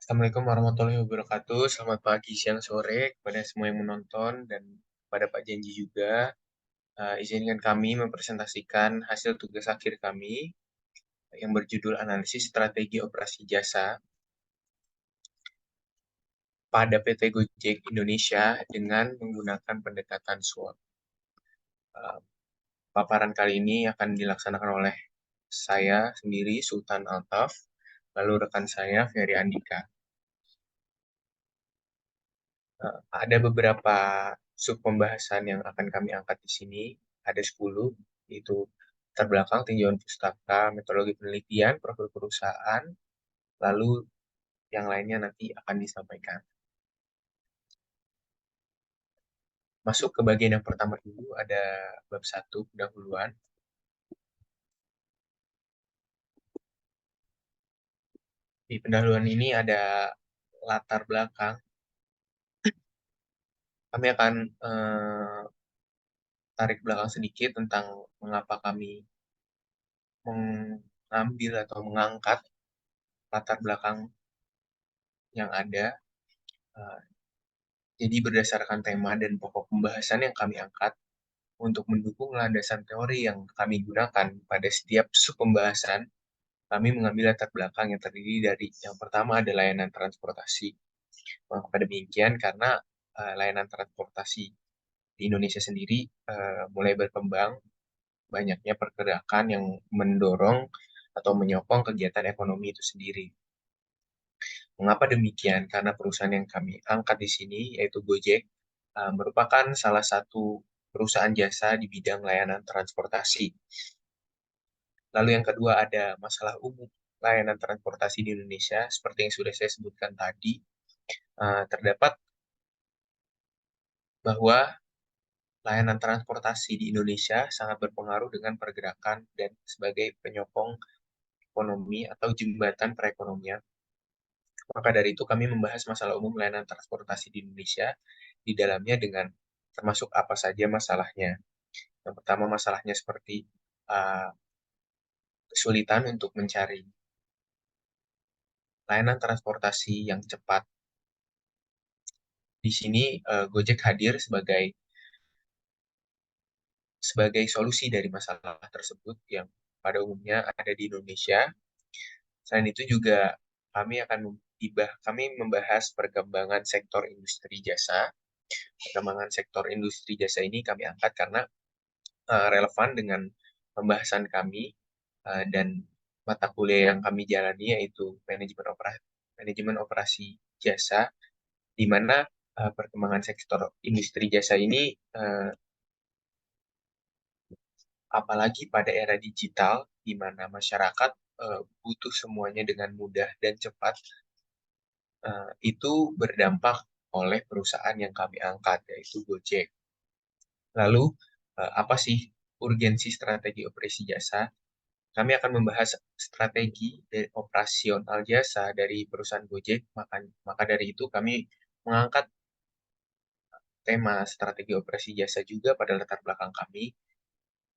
Assalamualaikum warahmatullahi wabarakatuh. Selamat pagi, siang, sore kepada semua yang menonton dan pada Pak Janji juga. Izinkan kami mempresentasikan hasil tugas akhir kami yang berjudul Analisis Strategi Operasi Jasa pada PT Gojek Indonesia dengan menggunakan pendekatan SWOT. Uh, Paparan kali ini akan dilaksanakan oleh saya sendiri, Sultan Altaf, lalu rekan saya, Ferry Andika. Ada beberapa sub pembahasan yang akan kami angkat di sini. Ada 10, yaitu terbelakang, tinjauan pustaka, metodologi penelitian, profil perusahaan, lalu yang lainnya nanti akan disampaikan. Masuk ke bagian yang pertama dulu, ada bab 1, pendahuluan. Di pendahuluan ini ada latar belakang. Kami akan tarik belakang sedikit tentang mengapa kami mengambil atau mengangkat latar belakang yang ada. Eh, Jadi berdasarkan tema dan pokok pembahasan yang kami angkat untuk mendukung landasan teori yang kami gunakan pada setiap sub pembahasan, kami mengambil latar belakang yang terdiri dari yang pertama ada layanan transportasi. Mengapa demikian? Karena layanan transportasi di Indonesia sendiri mulai berkembang, banyaknya pergerakan yang mendorong atau menyokong kegiatan ekonomi itu sendiri. Mengapa demikian? Karena perusahaan yang kami angkat di sini, yaitu Gojek, merupakan salah satu perusahaan jasa di bidang layanan transportasi. Lalu yang kedua ada masalah umum layanan transportasi di Indonesia, seperti yang sudah saya sebutkan tadi, terdapat bahwa layanan transportasi di Indonesia sangat berpengaruh dengan pergerakan dan sebagai penyokong ekonomi atau jembatan perekonomian. Maka dari itu kami membahas masalah umum layanan transportasi di Indonesia di dalamnya dengan termasuk apa saja masalahnya. Yang pertama masalahnya seperti uh, kesulitan untuk mencari layanan transportasi yang cepat. Di sini Gojek hadir sebagai solusi dari masalah tersebut yang pada umumnya ada di Indonesia. Selain itu juga kami membahas perkembangan sektor industri jasa. Perkembangan sektor industri jasa ini kami angkat karena relevan dengan pembahasan kami dan mata kuliah yang kami jalani yaitu manajemen operasi jasa, di mana perkembangan sektor industri jasa ini apalagi pada era digital di mana masyarakat butuh semuanya dengan mudah dan cepat, itu berdampak oleh perusahaan yang kami angkat yaitu Gojek. Lalu apa sih urgensi strategi operasi jasa? Kami akan membahas strategi dari operasional jasa dari perusahaan Gojek. Maka dari itu kami mengangkat tema strategi operasi jasa juga pada latar belakang kami,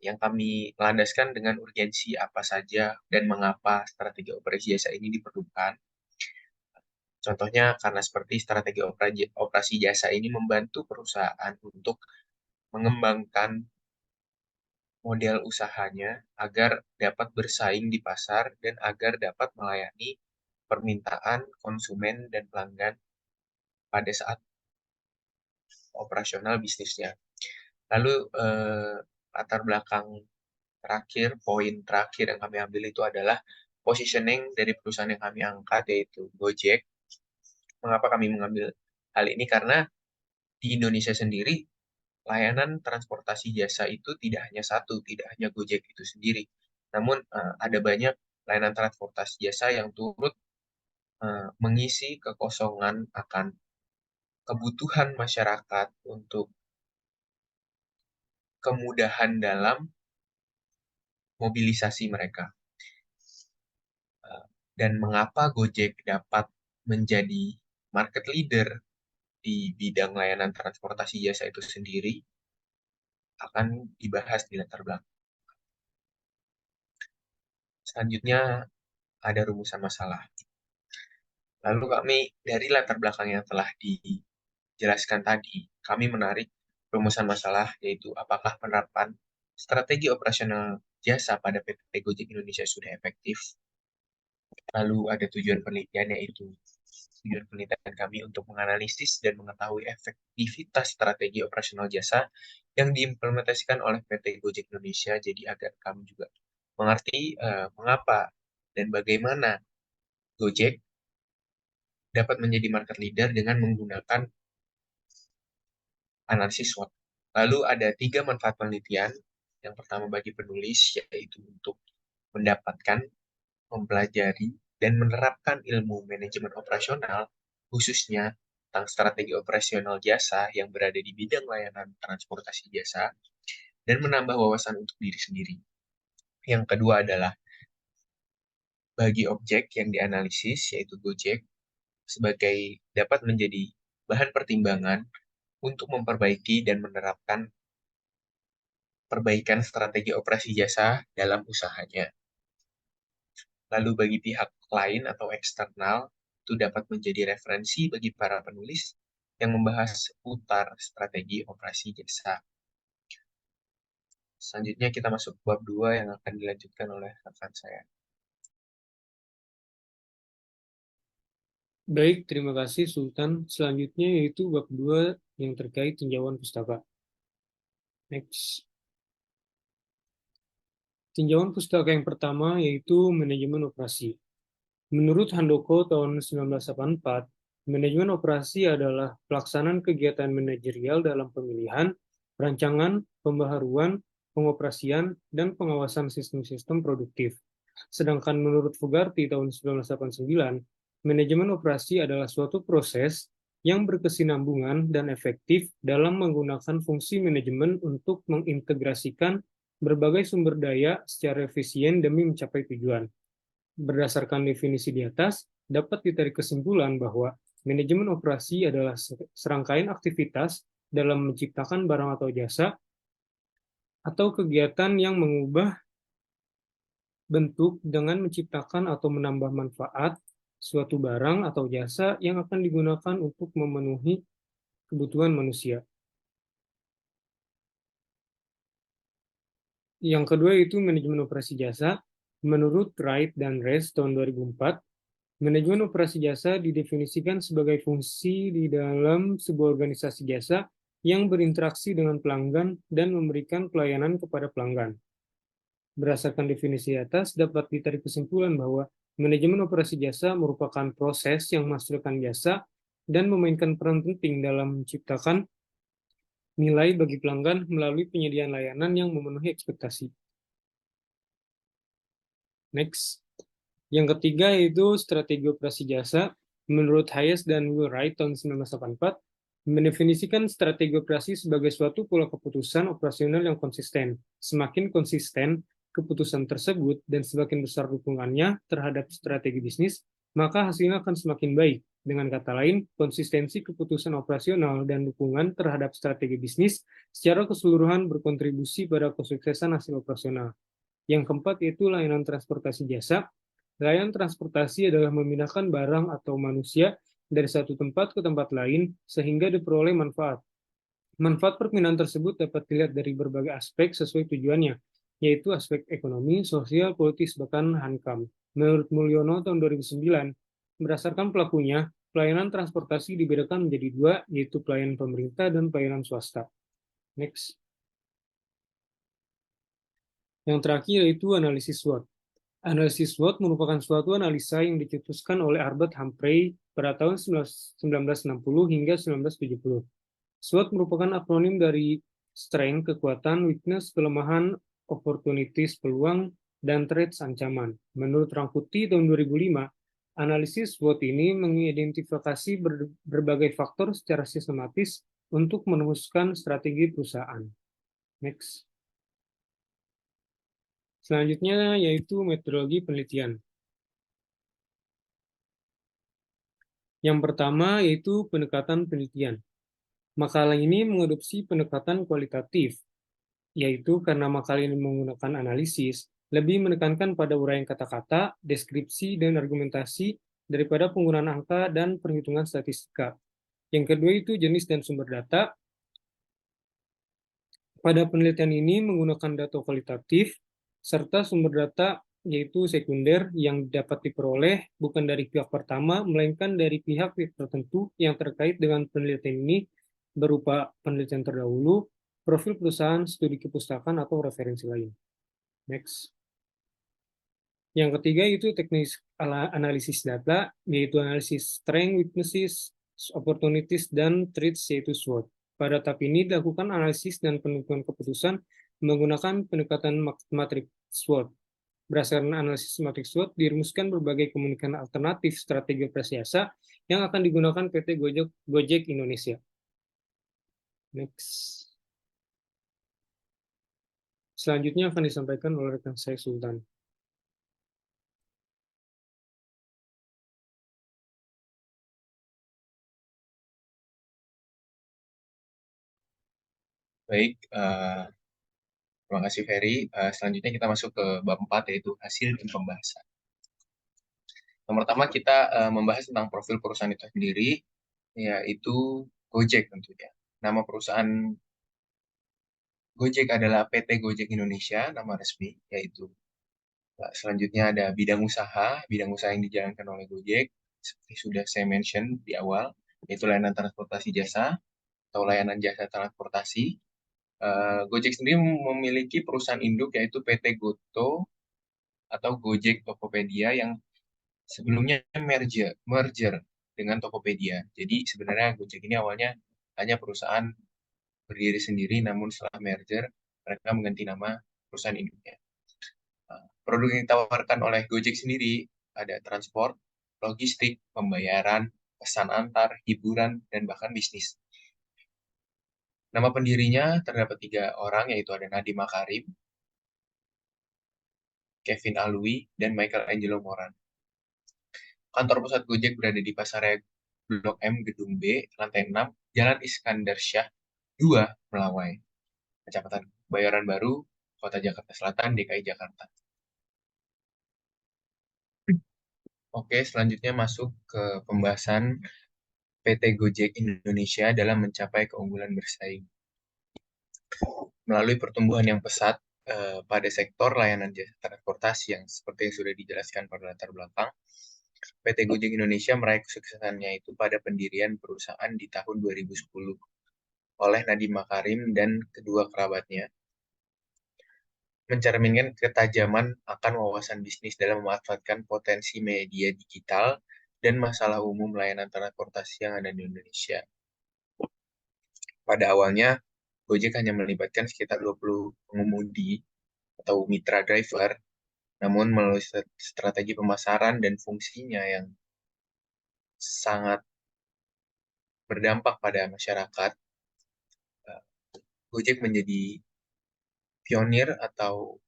yang kami landaskan dengan urgensi apa saja dan mengapa strategi operasi jasa ini diperlukan. Contohnya karena seperti strategi operasi jasa ini membantu perusahaan untuk mengembangkan model usahanya agar dapat bersaing di pasar dan agar dapat melayani permintaan konsumen dan pelanggan pada saat operasional bisnisnya. Lalu latar belakang terakhir, poin terakhir yang kami ambil itu adalah positioning dari perusahaan yang kami angkat, yaitu Gojek. Mengapa kami mengambil hal ini? Karena di Indonesia sendiri, layanan transportasi jasa itu tidak hanya satu, tidak hanya Gojek itu sendiri. Namun ada banyak layanan transportasi jasa yang turut mengisi kekosongan akan kebutuhan masyarakat untuk kemudahan dalam mobilisasi mereka. Dan mengapa Gojek dapat menjadi market leader di bidang layanan transportasi jasa itu sendiri akan dibahas di latar belakang. Selanjutnya ada rumusan masalah. Lalu kami dari latar belakang yang telah dijelaskan tadi, kami menarik rumusan masalah yaitu apakah penerapan strategi operasional jasa pada PT Gojek Indonesia sudah efektif. Lalu ada tujuan penelitian yaitu tujuan penelitian kami untuk menganalisis dan mengetahui efektivitas strategi operasional jasa yang diimplementasikan oleh PT Gojek Indonesia. Jadi agar kami juga mengerti mengapa dan bagaimana Gojek dapat menjadi market leader dengan menggunakan analisis SWOT. Lalu ada 3 manfaat penelitian. Yang pertama bagi penulis yaitu untuk mendapatkan, mempelajari, dan menerapkan ilmu manajemen operasional, khususnya tentang strategi operasional jasa yang berada di bidang layanan transportasi jasa, dan menambah wawasan untuk diri sendiri. Yang kedua adalah bagi objek yang dianalisis, yaitu Gojek, sebagai dapat menjadi bahan pertimbangan untuk memperbaiki dan menerapkan perbaikan strategi operasi jasa dalam usahanya. Lalu bagi pihak lain atau eksternal, itu dapat menjadi referensi bagi para penulis yang membahas seputar strategi operasi jasa. Selanjutnya kita masuk ke bab 2 yang akan dilanjutkan oleh rekan saya. Baik, terima kasih Sultan. Selanjutnya yaitu bab 2 yang terkait tinjauan pustaka. Next. Tinjauan pustaka yang pertama yaitu manajemen operasi. Menurut Handoko tahun 1984, manajemen operasi adalah pelaksanaan kegiatan manajerial dalam pemilihan, perancangan, pembaharuan, pengoperasian, dan pengawasan sistem-sistem produktif. Sedangkan menurut Fogarty tahun 1989, manajemen operasi adalah suatu proses yang berkesinambungan dan efektif dalam menggunakan fungsi manajemen untuk mengintegrasikan berbagai sumber daya secara efisien demi mencapai tujuan. Berdasarkan definisi di atas, dapat ditarik kesimpulan bahwa manajemen operasi adalah serangkaian aktivitas dalam menciptakan barang atau jasa atau kegiatan yang mengubah bentuk dengan menciptakan atau menambah manfaat suatu barang atau jasa yang akan digunakan untuk memenuhi kebutuhan manusia. Yang kedua itu manajemen operasi jasa. Menurut Wright dan Reyes tahun 2004, manajemen operasi jasa didefinisikan sebagai fungsi di dalam sebuah organisasi jasa yang berinteraksi dengan pelanggan dan memberikan pelayanan kepada pelanggan. Berdasarkan definisi atas, dapat ditarik kesimpulan bahwa manajemen operasi jasa merupakan proses yang menghasilkan jasa dan memainkan peran penting dalam menciptakan nilai bagi pelanggan melalui penyediaan layanan yang memenuhi ekspektasi. Next. Yang ketiga yaitu strategi operasi jasa. Menurut Hayes dan Wright tahun 1984, mendefinisikan strategi operasi sebagai suatu pola keputusan operasional yang konsisten. Semakin konsisten keputusan tersebut dan semakin besar dukungannya terhadap strategi bisnis, maka hasilnya akan semakin baik. Dengan kata lain, konsistensi keputusan operasional dan dukungan terhadap strategi bisnis secara keseluruhan berkontribusi pada kesuksesan hasil operasional. Yang keempat yaitu layanan transportasi jasa. Layanan transportasi adalah memindahkan barang atau manusia dari satu tempat ke tempat lain sehingga diperoleh manfaat. Manfaat perpindahan tersebut dapat dilihat dari berbagai aspek sesuai tujuannya, yaitu aspek ekonomi, sosial, politis, bahkan HANKAM. Menurut Mulyono tahun 2009, berdasarkan pelakunya, pelayanan transportasi dibedakan menjadi dua, yaitu pelayanan pemerintah dan pelayanan swasta. Next. Yang terakhir yaitu analisis SWOT. Analisis SWOT merupakan suatu analisa yang dicetuskan oleh Albert Humphrey pada tahun 1960 hingga 1970. SWOT merupakan akronim dari strength, kekuatan, weakness, kelemahan, opportunities, peluang, dan threats, ancaman. Menurut Rangkuti tahun 2005, analisis SWOT ini mengidentifikasi berbagai faktor secara sistematis untuk merumuskan strategi perusahaan. Next. Selanjutnya yaitu metodologi penelitian. Yang pertama yaitu pendekatan penelitian. Makalah ini mengadopsi pendekatan kualitatif, yaitu karena makalah ini menggunakan analisis, lebih menekankan pada uraian kata-kata, deskripsi, dan argumentasi daripada penggunaan angka dan perhitungan statistika. Yang kedua itu jenis dan sumber data. Pada penelitian ini menggunakan data kualitatif serta sumber data yaitu sekunder yang dapat diperoleh bukan dari pihak pertama, melainkan dari pihak-pihak tertentu yang terkait dengan penelitian ini berupa penelitian terdahulu, profil perusahaan, studi kepustakaan, atau referensi lain. Next. Yang ketiga itu teknis analisis data, yaitu analisis strength, weaknesses, opportunities, dan threats, yaitu SWOT. Pada tahap ini dilakukan analisis dan penentuan keputusan menggunakan pendekatan matriks SWOT. Berdasarkan analisis matriks SWOT, dirumuskan berbagai kemungkinan alternatif strategi operasi jasa yang akan digunakan PT Gojek Indonesia. Next. Selanjutnya akan disampaikan oleh rekan saya Sultan. Baik, terima kasih Ferry. Selanjutnya kita masuk ke bab 4 yaitu hasil dan pembahasan. Yang pertama kita membahas tentang profil perusahaan itu sendiri, yaitu Gojek tentunya. Nama perusahaan Gojek adalah PT Gojek Indonesia, nama resmi, yaitu selanjutnya ada bidang usaha yang dijalankan oleh Gojek, seperti sudah saya mention di awal, yaitu layanan transportasi jasa atau layanan jasa transportasi. Gojek sendiri memiliki perusahaan induk yaitu PT Goto atau Gojek Tokopedia yang sebelumnya merger dengan Tokopedia. Jadi sebenarnya Gojek ini awalnya hanya perusahaan berdiri sendiri, namun setelah merger mereka mengganti nama perusahaan induknya. Produk yang ditawarkan oleh Gojek sendiri ada transport, logistik, pembayaran, pesan antar, hiburan, dan bahkan bisnis. Nama pendirinya terdapat 3 orang, yaitu ada Nadiem Makarim, Kevin Alwi, dan Michael Angelo Moran. Kantor pusat Gojek berada di Pasaraya Blok M, Gedung B, lantai 6, Jalan Iskandar Syah 2, Melawai, Kecamatan Bayoran Baru, Kota Jakarta Selatan, DKI Jakarta. Oke, selanjutnya masuk ke pembahasan PT Gojek Indonesia dalam mencapai keunggulan bersaing. Melalui pertumbuhan yang pesat pada sektor layanan jasa transportasi yang seperti yang sudah dijelaskan pada latar belakang, PT Gojek Indonesia meraih kesuksesannya itu pada pendirian perusahaan di tahun 2010 oleh Nadiem Makarim dan kedua kerabatnya, mencerminkan ketajaman akan wawasan bisnis dalam memanfaatkan potensi media digital dan masalah umum layanan transportasi yang ada di Indonesia. Pada awalnya, Gojek hanya melibatkan sekitar 20 pengemudi atau mitra driver, namun melalui strategi pemasaran dan fungsinya yang sangat berdampak pada masyarakat, Gojek menjadi pionir atau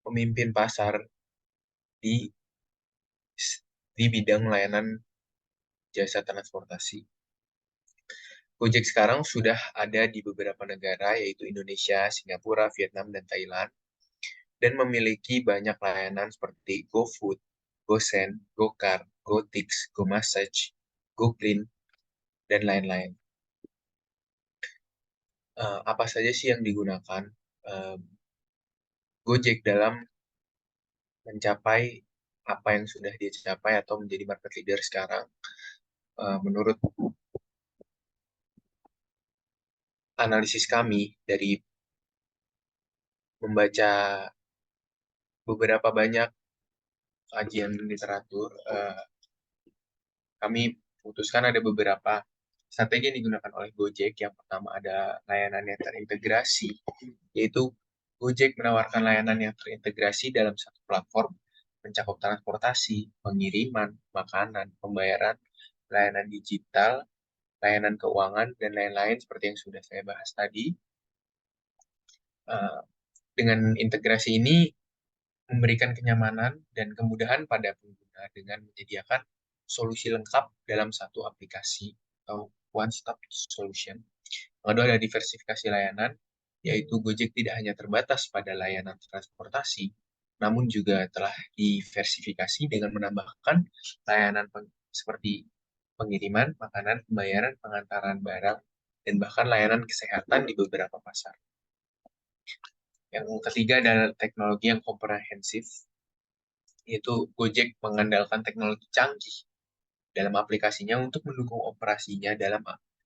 pemimpin pasar di bidang layanan jasa transportasi. Gojek sekarang sudah ada di beberapa negara, yaitu Indonesia, Singapura, Vietnam, dan Thailand, dan memiliki banyak layanan seperti GoFood, GoSend, GoCar, GoTix, GoMassage, GoClean, dan lain-lain. Apa saja sih yang digunakan Gojek dalam mencapai apa yang sudah dia capai atau menjadi market leader sekarang? Menurut analisis kami dari membaca beberapa banyak kajian literatur, kami putuskan ada beberapa strategi yang digunakan oleh Gojek. Yang pertama ada layanan yang terintegrasi, yaitu Gojek menawarkan layanan yang terintegrasi dalam satu platform, mencakup transportasi, pengiriman, makanan, pembayaran, layanan digital, layanan keuangan, dan lain-lain seperti yang sudah saya bahas tadi. Dengan integrasi ini memberikan kenyamanan dan kemudahan pada pengguna dengan menyediakan solusi lengkap dalam satu aplikasi atau one-stop solution. Lalu ada diversifikasi layanan, yaitu Gojek tidak hanya terbatas pada layanan transportasi, namun juga telah diversifikasi dengan menambahkan layanan seperti pengiriman, makanan, pembayaran, pengantaran barang, dan bahkan layanan kesehatan di beberapa pasar. Yang ketiga adalah teknologi yang komprehensif, yaitu Gojek mengandalkan teknologi canggih dalam aplikasinya untuk mendukung operasinya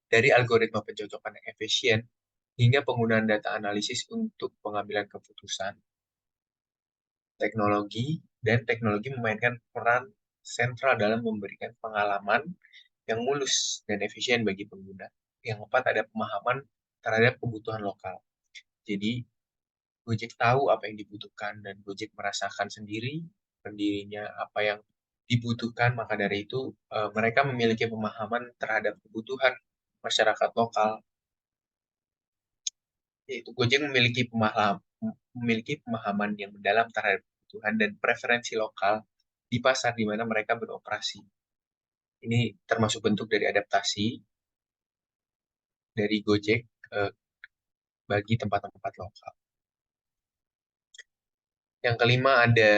dari algoritma pencocokan yang efisien hingga penggunaan data analisis untuk pengambilan keputusan. Teknologi memainkan peran sentral dalam memberikan pengalaman yang mulus dan efisien bagi pengguna. Yang keempat ada pemahaman terhadap kebutuhan lokal. Jadi Gojek tahu apa yang dibutuhkan dan Gojek merasakan sendiri pendirinya apa yang dibutuhkan, maka dari itu mereka memiliki pemahaman terhadap kebutuhan masyarakat lokal, yaitu Gojek memiliki pemahaman yang mendalam terhadap kebutuhan dan preferensi lokal di pasar di mana mereka beroperasi. Ini termasuk bentuk dari adaptasi dari Gojek bagi tempat-tempat lokal. Yang kelima ada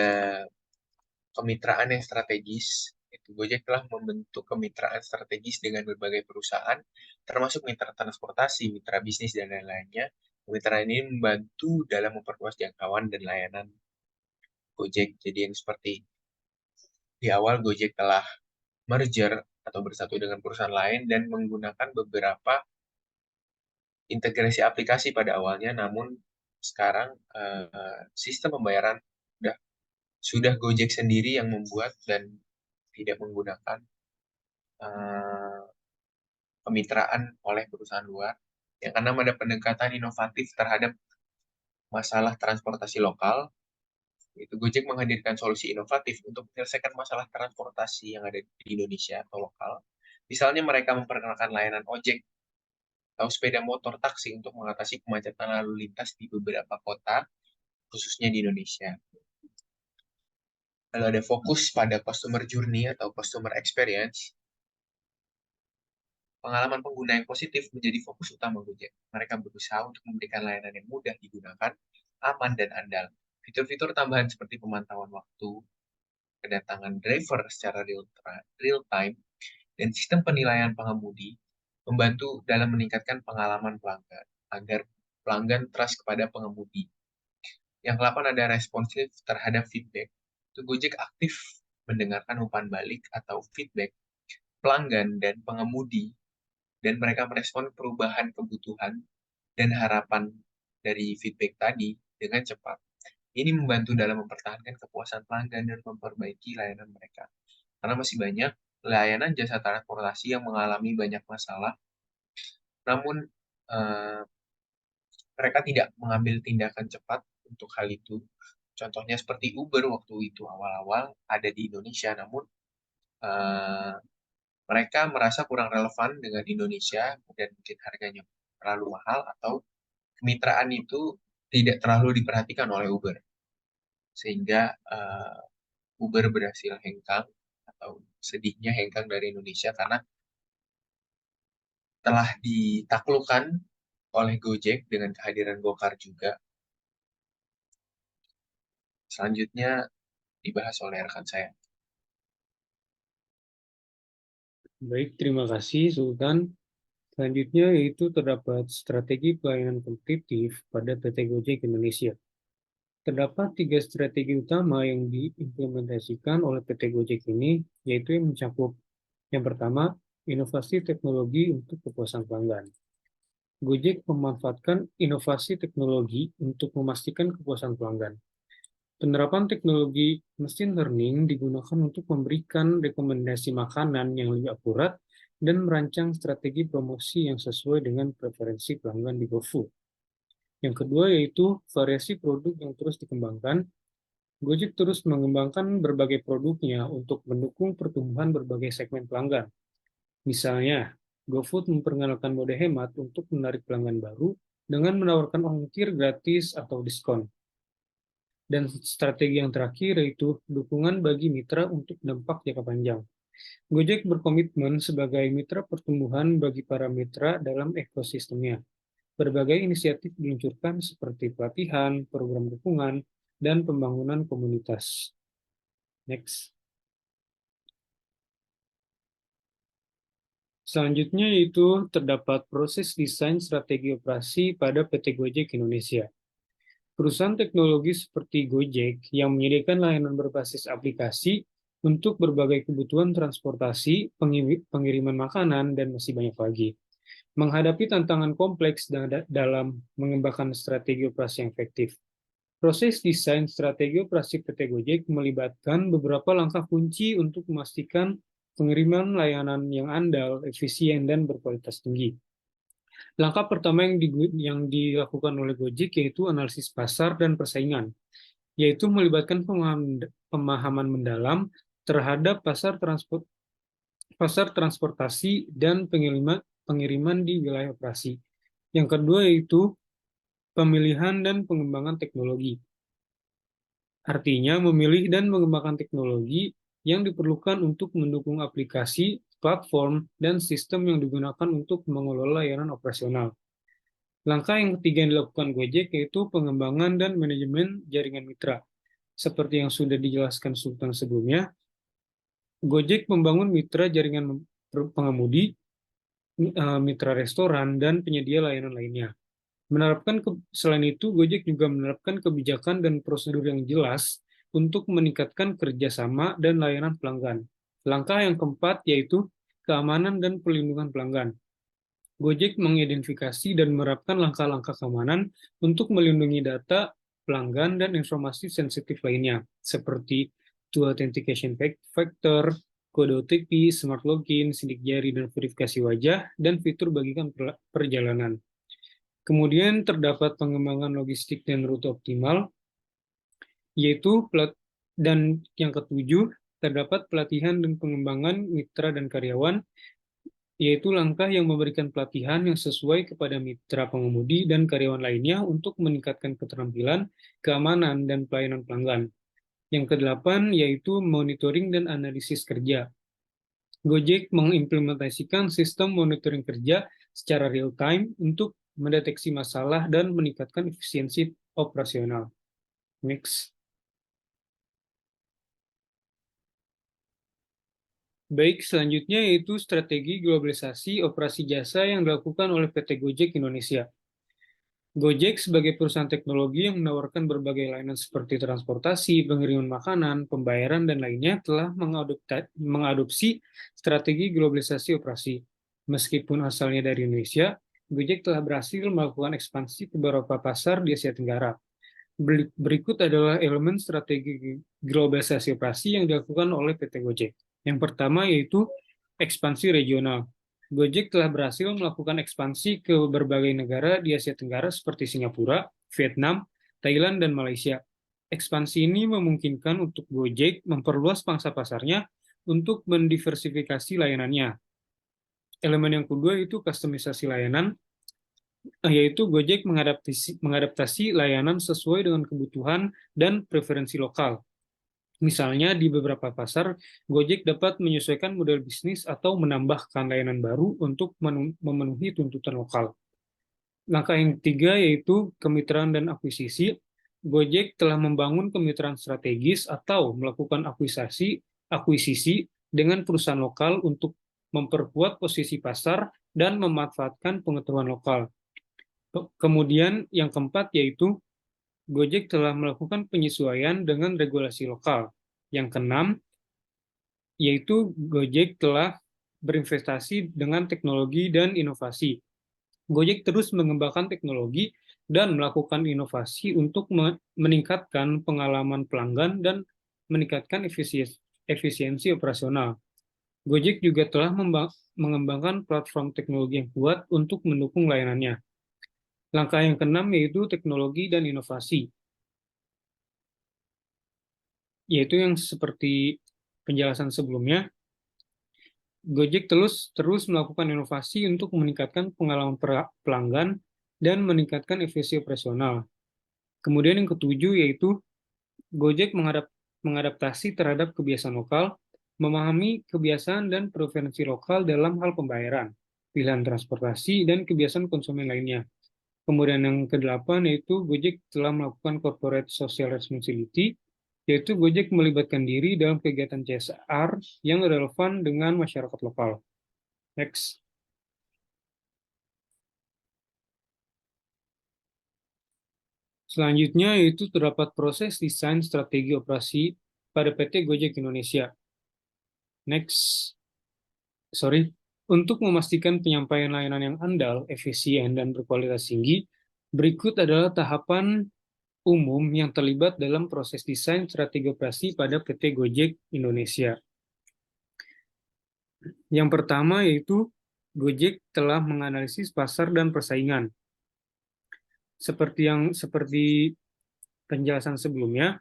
kemitraan yang strategis. Gojek telah membentuk kemitraan strategis dengan berbagai perusahaan, termasuk mitra transportasi, mitra bisnis, dan lain-lainnya. Kemitraan ini membantu dalam memperluas jangkauan dan layanan Gojek. Jadi yang seperti di awal Gojek telah merger atau bersatu dengan perusahaan lain dan menggunakan beberapa integrasi aplikasi pada awalnya, namun sekarang sistem pembayaran sudah Gojek sendiri yang membuat dan tidak menggunakan kemitraan oleh perusahaan luar. Yang keenam ada pendekatan inovatif terhadap masalah transportasi lokal. Itu Gojek menghadirkan solusi inovatif untuk menyelesaikan masalah transportasi yang ada di Indonesia atau lokal. Misalnya mereka memperkenalkan layanan ojek atau sepeda motor taksi untuk mengatasi kemacetan lalu lintas di beberapa kota, khususnya di Indonesia. Lalu ada fokus pada customer journey atau customer experience. Pengalaman pengguna yang positif menjadi fokus utama Gojek. Mereka berusaha untuk memberikan layanan yang mudah digunakan, aman, dan andal. Fitur-fitur tambahan seperti pemantauan waktu, kedatangan driver secara real time, dan sistem penilaian pengemudi membantu dalam meningkatkan pengalaman pelanggan agar pelanggan trust kepada pengemudi. Yang ke-8 ada responsif terhadap feedback. Gojek aktif mendengarkan umpan balik atau feedback pelanggan dan pengemudi, dan mereka merespon perubahan kebutuhan dan harapan dari feedback tadi dengan cepat. Ini membantu dalam mempertahankan kepuasan pelanggan dan memperbaiki layanan mereka. Karena masih banyak layanan jasa transportasi yang mengalami banyak masalah, namun mereka tidak mengambil tindakan cepat untuk hal itu. Contohnya seperti Uber waktu itu awal-awal ada di Indonesia, namun mereka merasa kurang relevan dengan Indonesia dan mungkin harganya terlalu mahal atau kemitraan itu tidak terlalu diperhatikan oleh Uber. Sehingga Uber berhasil hengkang atau sedihnya hengkang dari Indonesia karena telah ditaklukkan oleh Gojek dengan kehadiran Gokar juga. Selanjutnya dibahas oleh rekan saya. Baik, terima kasih Sultan. Selanjutnya yaitu terdapat strategi pelayanan kompetitif pada PT Gojek Indonesia. Terdapat 3 strategi utama yang diimplementasikan oleh PT Gojek ini, yaitu yang mencakup yang pertama, inovasi teknologi untuk kepuasan pelanggan. Gojek memanfaatkan inovasi teknologi untuk memastikan kepuasan pelanggan. Penerapan teknologi machine learning digunakan untuk memberikan rekomendasi makanan yang lebih akurat dan merancang strategi promosi yang sesuai dengan preferensi pelanggan di GoFood. Yang kedua yaitu variasi produk yang terus dikembangkan. Gojek terus mengembangkan berbagai produknya untuk mendukung pertumbuhan berbagai segmen pelanggan. Misalnya, GoFood memperkenalkan mode hemat untuk menarik pelanggan baru dengan menawarkan ongkir gratis atau diskon. Dan strategi yang terakhir yaitu dukungan bagi mitra untuk dampak jangka panjang. Gojek berkomitmen sebagai mitra pertumbuhan bagi para mitra dalam ekosistemnya. Berbagai inisiatif diluncurkan seperti pelatihan, program dukungan, dan pembangunan komunitas. Next. Selanjutnya yaitu terdapat proses desain strategi operasi pada PT Gojek Indonesia. Perusahaan teknologi seperti Gojek yang menyediakan layanan berbasis aplikasi untuk berbagai kebutuhan transportasi, pengiriman makanan, dan masih banyak lagi. Menghadapi tantangan kompleks dalam mengembangkan strategi operasi yang efektif. Proses desain strategi operasi PT Gojek melibatkan beberapa langkah kunci untuk memastikan pengiriman layanan yang andal, efisien, dan berkualitas tinggi. Langkah pertama yang dilakukan oleh Gojek yaitu analisis pasar dan persaingan, yaitu melibatkan pemahaman mendalam terhadap pasar transportasi dan pengiriman di wilayah operasi. Yang kedua yaitu pemilihan dan pengembangan teknologi. Artinya, memilih dan mengembangkan teknologi yang diperlukan untuk mendukung aplikasi, platform, dan sistem yang digunakan untuk mengelola layanan operasional. Langkah yang ketiga yang dilakukan Gojek yaitu pengembangan dan manajemen jaringan mitra. Seperti yang sudah dijelaskan Sultan sebelumnya, Gojek membangun mitra jaringan pengemudi, mitra restoran, dan penyedia layanan lainnya. Selain itu, Gojek juga menerapkan kebijakan dan prosedur yang jelas untuk meningkatkan kerjasama dan layanan pelanggan. Langkah yang keempat yaitu keamanan dan perlindungan pelanggan. Gojek mengidentifikasi dan menerapkan langkah-langkah keamanan untuk melindungi data pelanggan dan informasi sensitif lainnya, seperti Two Authentication Factor, kode OTP, smart login, sidik jari dan verifikasi wajah, dan fitur bagikan perjalanan. Kemudian terdapat pengembangan logistik dan rute optimal, dan yang ketujuh, terdapat pelatihan dan pengembangan mitra dan karyawan, yaitu langkah yang memberikan pelatihan yang sesuai kepada mitra pengemudi dan karyawan lainnya untuk meningkatkan keterampilan, keamanan, dan pelayanan pelanggan. Yang kedelapan, yaitu monitoring dan analisis kerja. Gojek mengimplementasikan sistem monitoring kerja secara real-time untuk mendeteksi masalah dan meningkatkan efisiensi operasional. Next. Baik, selanjutnya yaitu strategi globalisasi operasi jasa yang dilakukan oleh PT Gojek Indonesia. Gojek sebagai perusahaan teknologi yang menawarkan berbagai layanan seperti transportasi, pengiriman makanan, pembayaran, dan lainnya telah mengadopsi strategi globalisasi operasi. Meskipun asalnya dari Indonesia, Gojek telah berhasil melakukan ekspansi ke beberapa pasar di Asia Tenggara. Berikut adalah elemen strategi globalisasi operasi yang dilakukan oleh PT Gojek. Yang pertama yaitu ekspansi regional. Gojek telah berhasil melakukan ekspansi ke berbagai negara di Asia Tenggara seperti Singapura, Vietnam, Thailand, dan Malaysia. Ekspansi ini memungkinkan untuk Gojek memperluas pangsa pasarnya untuk mendiversifikasi layanannya. Elemen yang kedua itu kustomisasi layanan, yaitu Gojek mengadaptasi layanan sesuai dengan kebutuhan dan preferensi lokal. Misalnya, di beberapa pasar, Gojek dapat menyesuaikan model bisnis atau menambahkan layanan baru untuk memenuhi tuntutan lokal. Langkah yang ketiga yaitu kemitraan dan akuisisi. Gojek telah membangun kemitraan strategis atau melakukan akuisisi dengan perusahaan lokal untuk memperkuat posisi pasar dan memanfaatkan pengetahuan lokal. Kemudian yang keempat yaitu Gojek telah melakukan penyesuaian dengan regulasi lokal. Yang keenam, yaitu Gojek telah berinvestasi dengan teknologi dan inovasi. Gojek terus mengembangkan teknologi dan melakukan inovasi untuk meningkatkan pengalaman pelanggan dan meningkatkan efisiensi operasional. Gojek juga telah mengembangkan platform teknologi yang kuat untuk mendukung layanannya. Langkah yang keenam yaitu teknologi dan inovasi, yaitu yang seperti penjelasan sebelumnya, Gojek terus melakukan inovasi untuk meningkatkan pengalaman pelanggan dan meningkatkan efisiensi operasional. Kemudian yang ketujuh yaitu Gojek mengadaptasi terhadap kebiasaan lokal, memahami kebiasaan dan preferensi lokal dalam hal pembayaran, pilihan transportasi, dan kebiasaan konsumen lainnya. Kemudian yang kedelapan yaitu Gojek telah melakukan corporate social responsibility, yaitu Gojek melibatkan diri dalam kegiatan CSR yang relevan dengan masyarakat lokal. Next. Selanjutnya yaitu terdapat proses desain strategi operasi pada PT Gojek Indonesia. Next. Sorry. Untuk memastikan penyampaian layanan yang andal, efisien, dan berkualitas tinggi, berikut adalah tahapan umum yang terlibat dalam proses desain strategi operasi pada PT Gojek Indonesia. Yang pertama yaitu Gojek telah menganalisis pasar dan persaingan. Seperti penjelasan sebelumnya,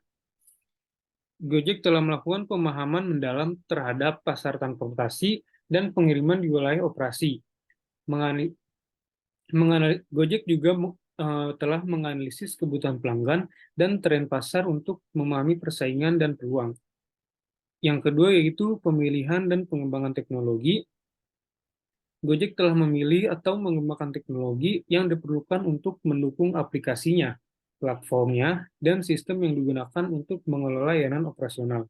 Gojek telah melakukan pemahaman mendalam terhadap pasar transportasi dan pengiriman di wilayah operasi. Gojek juga telah menganalisis kebutuhan pelanggan dan tren pasar untuk memahami persaingan dan peluang. Yang kedua yaitu pemilihan dan pengembangan teknologi. Gojek telah memilih atau mengembangkan teknologi yang diperlukan untuk mendukung aplikasinya, platformnya, dan sistem yang digunakan untuk mengelola layanan operasional.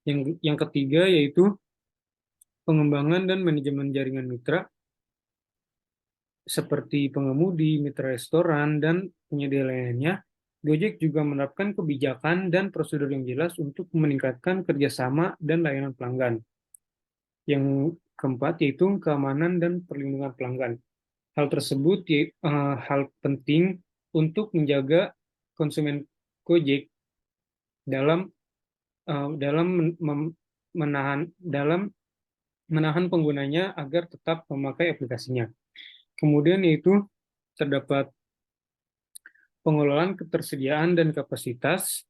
Yang ketiga yaitu pengembangan dan manajemen jaringan mitra, seperti pengemudi, mitra restoran, dan penyedia lainnya. Gojek juga menerapkan kebijakan dan prosedur yang jelas untuk meningkatkan kerjasama dan layanan pelanggan. Yang keempat yaitu keamanan dan perlindungan pelanggan. Hal tersebut hal penting untuk menjaga konsumen Gojek dalam menahan penggunanya agar tetap memakai aplikasinya. Kemudian yaitu terdapat pengelolaan ketersediaan dan kapasitas,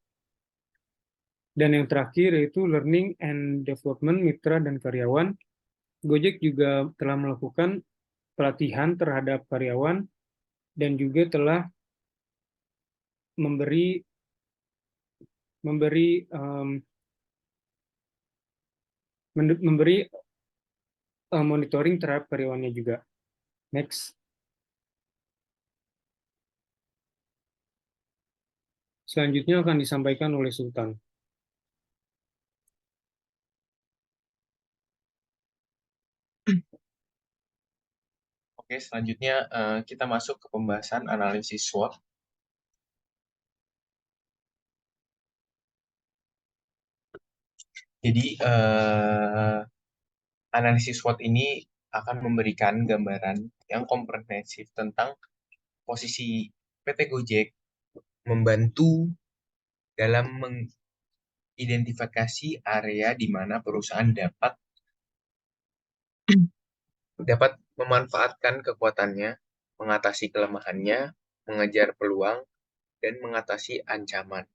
dan yang terakhir yaitu learning and development mitra dan karyawan. Gojek juga telah melakukan pelatihan terhadap karyawan dan juga telah memberi memberi um, memberi monitoring terhadap karyawannya juga. Next. Selanjutnya akan disampaikan oleh Sultan. Oke, selanjutnya kita masuk ke pembahasan analisis SWOT. Jadi, analisis SWOT ini akan memberikan gambaran yang komprehensif tentang posisi PT Gojek, membantu dalam mengidentifikasi area di mana perusahaan dapat memanfaatkan kekuatannya, mengatasi kelemahannya, mengejar peluang, dan mengatasi ancaman.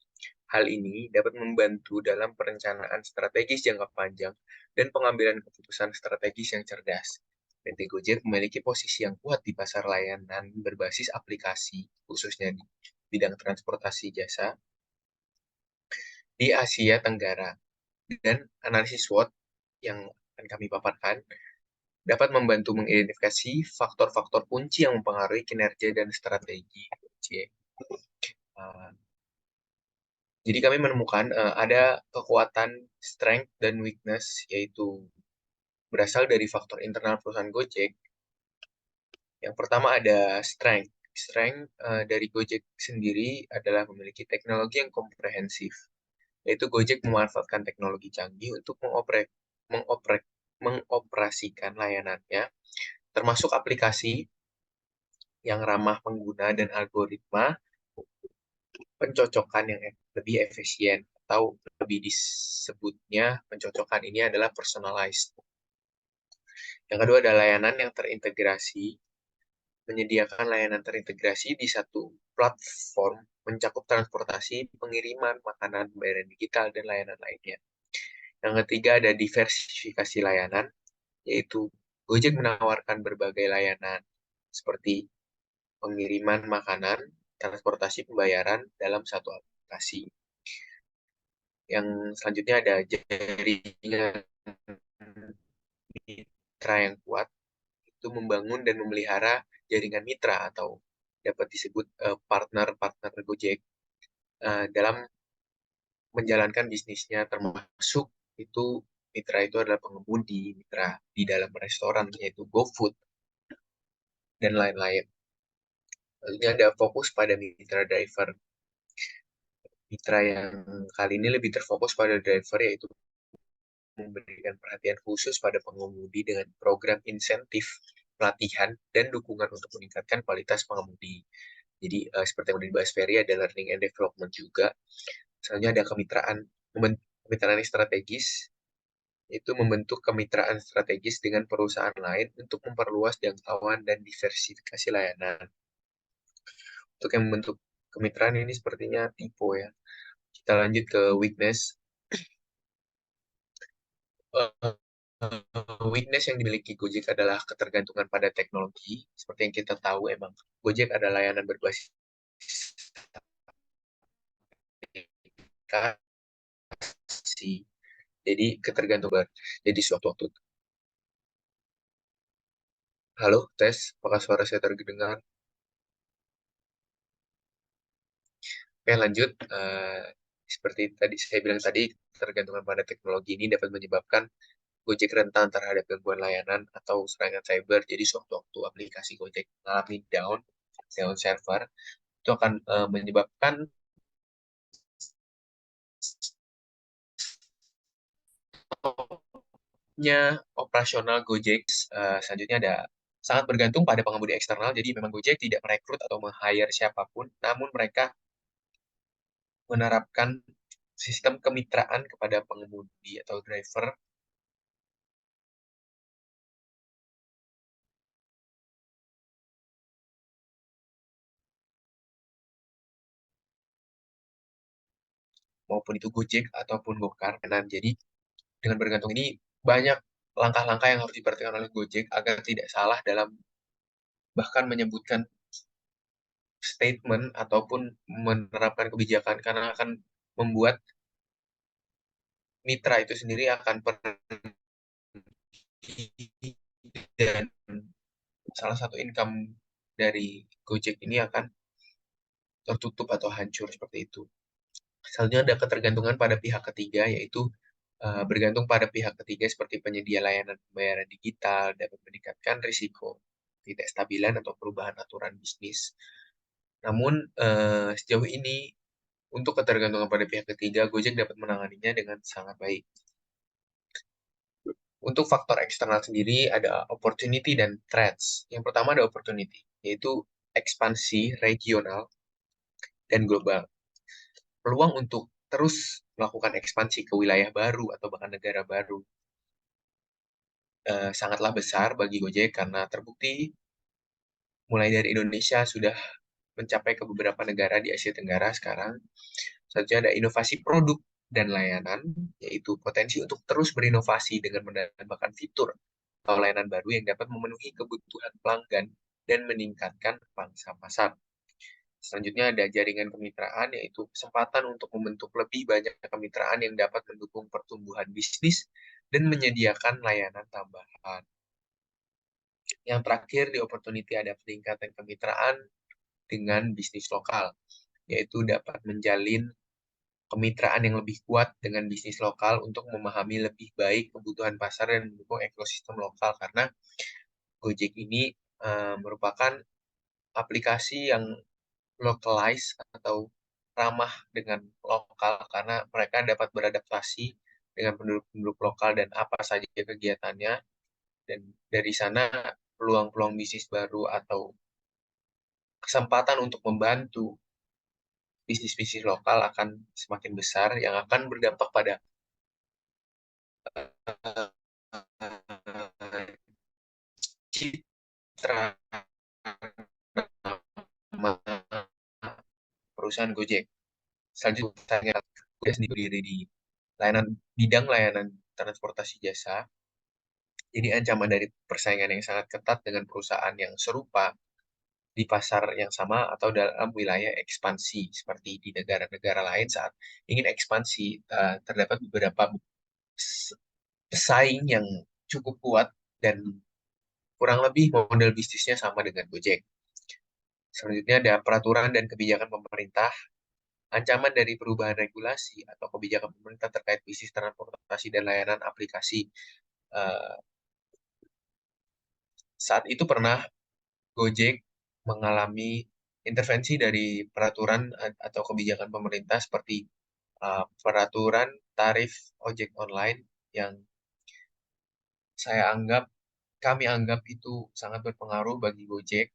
Hal ini dapat membantu dalam perencanaan strategis jangka panjang dan pengambilan keputusan strategis yang cerdas. PT Gojek memiliki posisi yang kuat di pasar layanan berbasis aplikasi, khususnya di bidang transportasi jasa di Asia Tenggara. Dan analisis SWOT yang akan kami paparkan dapat membantu mengidentifikasi faktor-faktor kunci yang mempengaruhi kinerja dan strategi Gojek. Jadi kami menemukan ada kekuatan, strength, dan weakness, yaitu berasal dari faktor internal perusahaan Gojek. Yang pertama ada strength. Strength dari Gojek sendiri adalah memiliki teknologi yang komprehensif, yaitu Gojek memanfaatkan teknologi canggih untuk mengoperasikan layanannya, termasuk aplikasi yang ramah pengguna dan algoritma pencocokan yang lebih efisien, atau lebih disebutnya pencocokan ini adalah personalized. Yang kedua ada layanan yang terintegrasi, menyediakan layanan terintegrasi di satu platform mencakup transportasi, pengiriman, makanan, pembayaran digital, dan layanan lainnya. Yang ketiga ada diversifikasi layanan, yaitu Gojek menawarkan berbagai layanan seperti pengiriman makanan, transportasi, pembayaran dalam satu aplikasi. Yang selanjutnya ada jaringan mitra yang kuat, itu membangun dan memelihara jaringan mitra atau dapat disebut partner-partner Gojek dalam menjalankan bisnisnya, termasuk itu mitra itu adalah pengemudi, mitra di dalam restoran yaitu GoFood dan lain-lain. Lalu ada fokus pada mitra driver. Mitra yang kali ini lebih terfokus pada driver, yaitu memberikan perhatian khusus pada pengemudi dengan program insentif, pelatihan, dan dukungan untuk meningkatkan kualitas pengemudi. Jadi seperti yang sudah dibahas Ferry, ada learning and development juga. Misalnya ada kemitraan yang strategis, itu membentuk kemitraan strategis dengan perusahaan lain untuk memperluas jangkauan dan diversifikasi layanan. Untuk yang membentuk kemitraan ini sepertinya tipe ya. Kita lanjut ke weakness. Weakness yang dimiliki Gojek adalah ketergantungan pada teknologi. Seperti yang kita tahu, emang Gojek adalah layanan berbasis aplikasi. Jadi ketergantungan. Jadi suatu waktu. Halo, tes. Apakah suara saya terdengar? Oke, lanjut. Seperti tadi saya bilang tadi, ketergantungan pada teknologi ini dapat menyebabkan Gojek rentan terhadap gangguan layanan atau serangan cyber. Jadi sewaktu-waktu aplikasi Gojek mengalami down server, itu akan menyebabkan operasional Gojek. Selanjutnya ada sangat bergantung pada pengemudi eksternal. Jadi memang Gojek tidak merekrut atau meng-hire siapapun, namun mereka menerapkan sistem kemitraan kepada pengemudi atau driver maupun itu Gojek ataupun Gokar. Dan jadi dengan bergantung ini banyak langkah-langkah yang harus diperhatikan oleh Gojek agar tidak salah dalam bahkan menyebutkan statement ataupun menerapkan kebijakan, karena akan membuat mitra itu sendiri akan pergi, dan salah satu income dari Gojek ini akan tertutup atau hancur seperti itu. Selanjutnya ada ketergantungan pada pihak ketiga, yaitu bergantung pada pihak ketiga seperti penyedia layanan pembayaran digital dapat meningkatkan risiko tidak stabilan atau perubahan aturan bisnis. Namun sejauh ini untuk ketergantungan pada pihak ketiga, Gojek dapat menanganinya dengan sangat baik. Untuk faktor eksternal sendiri ada opportunity dan threats. Yang pertama ada opportunity, yaitu ekspansi regional dan global. Peluang untuk terus melakukan ekspansi ke wilayah baru atau bahkan negara baru sangatlah besar bagi Gojek karena terbukti mulai dari Indonesia sudah mencapai ke beberapa negara di Asia Tenggara sekarang. Selanjutnya ada inovasi produk dan layanan, yaitu potensi untuk terus berinovasi dengan menambahkan fitur atau layanan baru yang dapat memenuhi kebutuhan pelanggan dan meningkatkan pangsa pasar. Selanjutnya ada jaringan kemitraan, yaitu kesempatan untuk membentuk lebih banyak kemitraan yang dapat mendukung pertumbuhan bisnis dan menyediakan layanan tambahan. Yang terakhir di opportunity ada peningkatan kemitraan dengan bisnis lokal, yaitu dapat menjalin kemitraan yang lebih kuat dengan bisnis lokal untuk memahami lebih baik kebutuhan pasar dan mendukung ekosistem lokal, karena Gojek ini merupakan aplikasi yang localized atau ramah dengan lokal karena mereka dapat beradaptasi dengan penduduk-penduduk lokal dan apa saja kegiatannya, dan dari sana peluang-peluang bisnis baru atau kesempatan untuk membantu bisnis-bisnis lokal akan semakin besar yang akan berdampak pada citra perusahaan Gojek. Selanjutnya, Gojek sendiri berdiri di bidang layanan transportasi jasa. Jadi ancaman dari persaingan yang sangat ketat dengan perusahaan yang serupa di pasar yang sama atau dalam wilayah ekspansi seperti di negara-negara lain. Saat ingin ekspansi, terdapat beberapa pesaing yang cukup kuat dan kurang lebih model bisnisnya sama dengan Gojek. Selanjutnya ada peraturan dan kebijakan pemerintah, ancaman dari perubahan regulasi atau kebijakan pemerintah terkait bisnis transportasi dan layanan aplikasi. Eh, saat itu pernah Gojek mengalami intervensi dari peraturan atau kebijakan pemerintah seperti peraturan tarif ojek online yang saya anggap, kami anggap itu sangat berpengaruh bagi Gojek.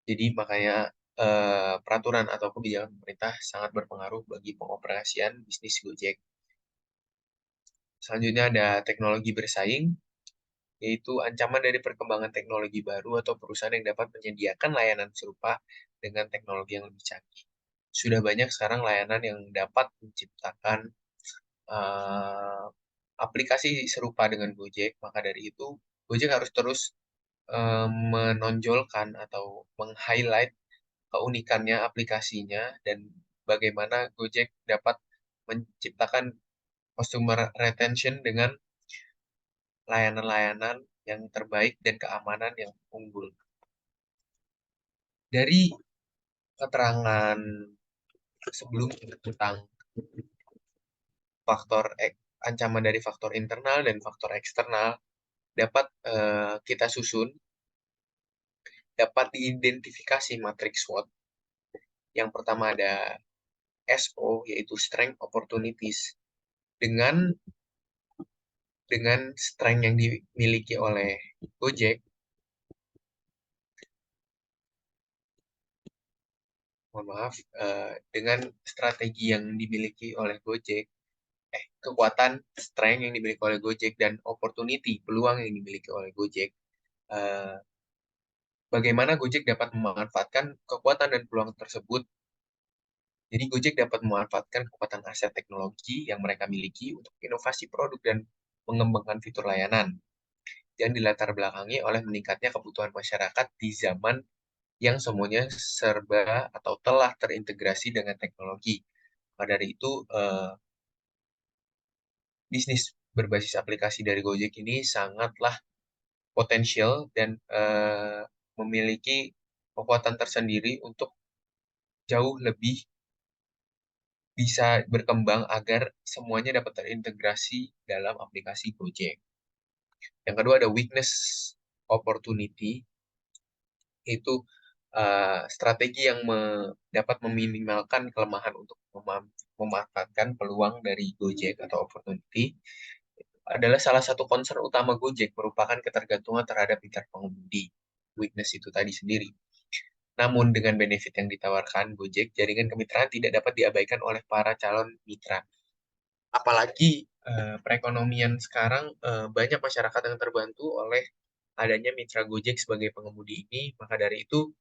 Jadi makanya peraturan atau kebijakan pemerintah sangat berpengaruh bagi pengoperasian bisnis Gojek. Selanjutnya ada teknologi bersaing, yaitu ancaman dari perkembangan teknologi baru atau perusahaan yang dapat menyediakan layanan serupa dengan teknologi yang lebih canggih. Sudah banyak sekarang layanan yang dapat menciptakan uh, aplikasi serupa dengan Gojek, maka dari itu Gojek harus terus menonjolkan atau meng-highlight keunikannya aplikasinya dan bagaimana Gojek dapat menciptakan customer retention dengan layanan-layanan yang terbaik dan keamanan yang unggul. Dari keterangan sebelum tentang faktor ancaman dari faktor internal dan faktor eksternal dapat kita susun, dapat diidentifikasi matriks SWOT. Yang pertama ada SO, yaitu Strength Opportunities. Dengan strength yang dimiliki oleh Gojek, mohon maaf, dengan strategi yang dimiliki oleh Gojek, kekuatan strength yang dimiliki oleh Gojek dan opportunity, peluang yang dimiliki oleh Gojek, eh, bagaimana Gojek dapat memanfaatkan kekuatan dan peluang tersebut. Jadi Gojek dapat memanfaatkan kekuatan aset teknologi yang mereka miliki untuk inovasi produk dan mengembangkan fitur layanan yang dilatar belakangi oleh meningkatnya kebutuhan masyarakat di zaman yang semuanya serba atau telah terintegrasi dengan teknologi. Maka dari itu, bisnis berbasis aplikasi dari Gojek ini sangatlah potensial dan memiliki kekuatan tersendiri untuk jauh lebih bisa berkembang agar semuanya dapat terintegrasi dalam aplikasi Gojek. Yang kedua ada weakness opportunity, itu strategi yang dapat meminimalkan kelemahan untuk memanfaatkan peluang dari Gojek atau opportunity adalah salah satu concern utama Gojek merupakan ketergantungan terhadap mitra pengemudi. Weakness itu tadi sendiri. Namun dengan benefit yang ditawarkan Gojek, jaringan kemitraan tidak dapat diabaikan oleh para calon mitra. Apalagi perekonomian sekarang banyak masyarakat yang terbantu oleh adanya mitra Gojek sebagai pengemudi ini, maka dari itu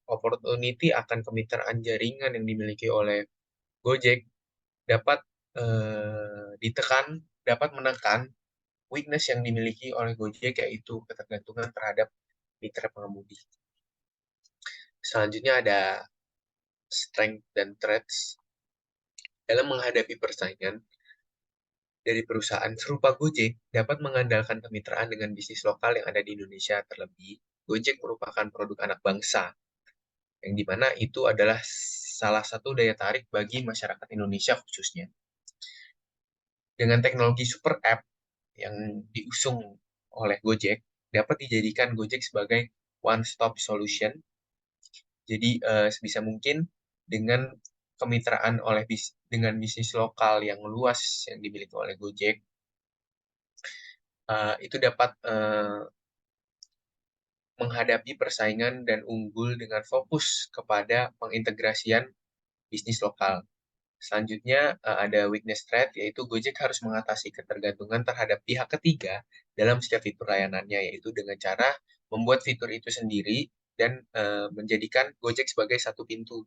opportunity akan kemitraan jaringan yang dimiliki oleh Gojek dapat ditekan, dapat menekan weakness yang dimiliki oleh Gojek, yaitu ketergantungan terhadap mitra pengemudi. Selanjutnya ada strength dan threats. Dalam menghadapi persaingan dari perusahaan serupa Gojek dapat mengandalkan kemitraan dengan bisnis lokal yang ada di Indonesia. Terlebih, Gojek merupakan produk anak bangsa, yang dimana itu adalah salah satu daya tarik bagi masyarakat Indonesia khususnya. Dengan teknologi super app yang diusung oleh Gojek, dapat dijadikan Gojek sebagai one-stop solution. Jadi sebisa mungkin dengan kemitraan dengan bisnis lokal yang luas yang dimiliki oleh Gojek, itu dapat menghadapi persaingan dan unggul dengan fokus kepada pengintegrasian bisnis lokal. Selanjutnya ada weakness threat, yaitu Gojek harus mengatasi ketergantungan terhadap pihak ketiga dalam setiap fitur layanannya, yaitu dengan cara membuat fitur itu sendiri dan menjadikan Gojek sebagai satu pintu.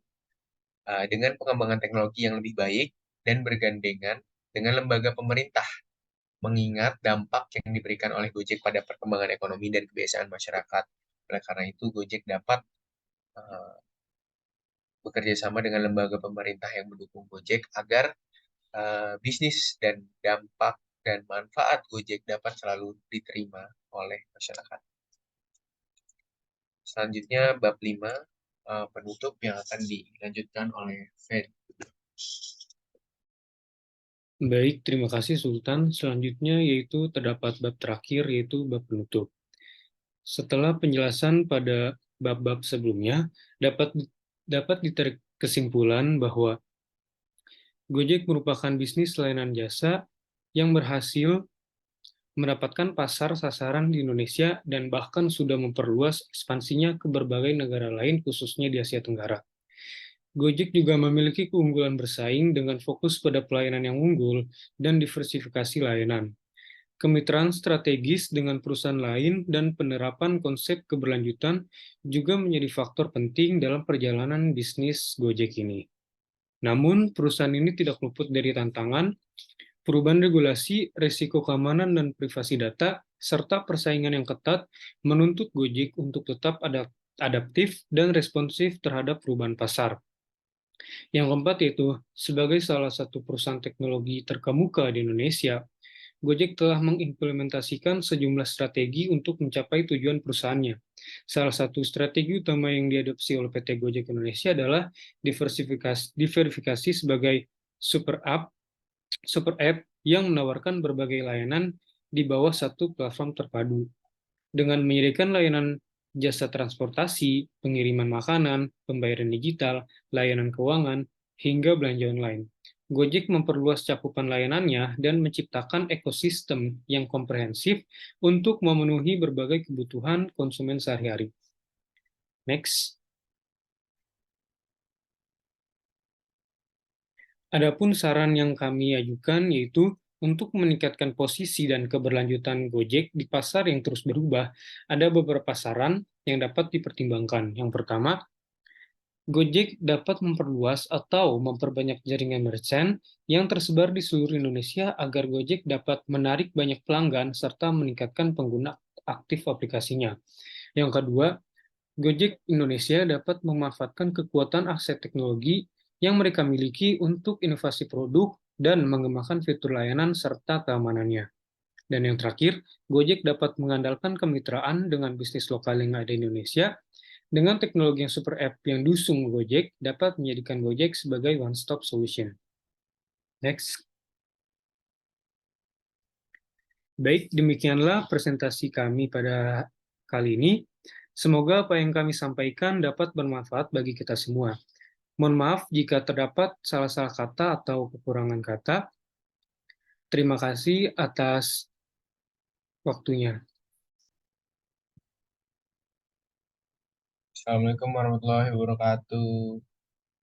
Dengan pengembangan teknologi yang lebih baik dan bergandengan dengan lembaga pemerintah, mengingat dampak yang diberikan oleh Gojek pada perkembangan ekonomi dan kebiasaan masyarakat. Oleh karena itu, Gojek dapat uh, bekerja sama dengan lembaga pemerintah yang mendukung Gojek agar bisnis dan dampak dan manfaat Gojek dapat selalu diterima oleh masyarakat. Selanjutnya bab 5, penutup yang akan dilanjutkan oleh Ferry. Baik, terima kasih Sultan. Selanjutnya yaitu terdapat bab terakhir yaitu bab penutup. Setelah penjelasan pada bab-bab sebelumnya, dapat dapat ditarik kesimpulan bahwa Gojek merupakan bisnis layanan jasa yang berhasil mendapatkan pasar sasaran di Indonesia dan bahkan sudah memperluas ekspansinya ke berbagai negara lain khususnya di Asia Tenggara. Gojek juga memiliki keunggulan bersaing dengan fokus pada pelayanan yang unggul dan diversifikasi layanan. Kemitraan strategis dengan perusahaan lain dan penerapan konsep keberlanjutan juga menjadi faktor penting dalam perjalanan bisnis Gojek ini. Namun, perusahaan ini tidak luput dari tantangan, perubahan regulasi, risiko keamanan dan privasi data, serta persaingan yang ketat menuntut Gojek untuk tetap adaptif dan responsif terhadap perubahan pasar. Yang keempat yaitu, sebagai salah satu perusahaan teknologi terkemuka di Indonesia, Gojek telah mengimplementasikan sejumlah strategi untuk mencapai tujuan perusahaannya. Salah satu strategi utama yang diadopsi oleh PT Gojek Indonesia adalah diversifikasi sebagai super app yang menawarkan berbagai layanan di bawah satu platform terpadu. Dengan menyediakan layanan jasa transportasi, pengiriman makanan, pembayaran digital, layanan keuangan, hingga belanja online. Gojek memperluas cakupan layanannya dan menciptakan ekosistem yang komprehensif untuk memenuhi berbagai kebutuhan konsumen sehari-hari. Next. Adapun saran yang kami ajukan yaitu untuk meningkatkan posisi dan keberlanjutan Gojek di pasar yang terus berubah, ada beberapa saran yang dapat dipertimbangkan. Yang pertama, Gojek dapat memperluas atau memperbanyak jaringan merchant yang tersebar di seluruh Indonesia agar Gojek dapat menarik banyak pelanggan serta meningkatkan pengguna aktif aplikasinya. Yang kedua, Gojek Indonesia dapat memanfaatkan kekuatan aset teknologi yang mereka miliki untuk inovasi produk dan mengembangkan fitur layanan serta keamanannya. Dan yang terakhir, Gojek dapat mengandalkan kemitraan dengan bisnis lokal yang ada di Indonesia. Dengan teknologi yang super app yang dusung Gojek, dapat menjadikan Gojek sebagai one-stop solution. Next. Baik, demikianlah presentasi kami pada kali ini. Semoga apa yang kami sampaikan dapat bermanfaat bagi kita semua. Mohon maaf jika terdapat salah-salah kata atau kekurangan kata. Terima kasih atas waktunya. Assalamualaikum warahmatullahi wabarakatuh.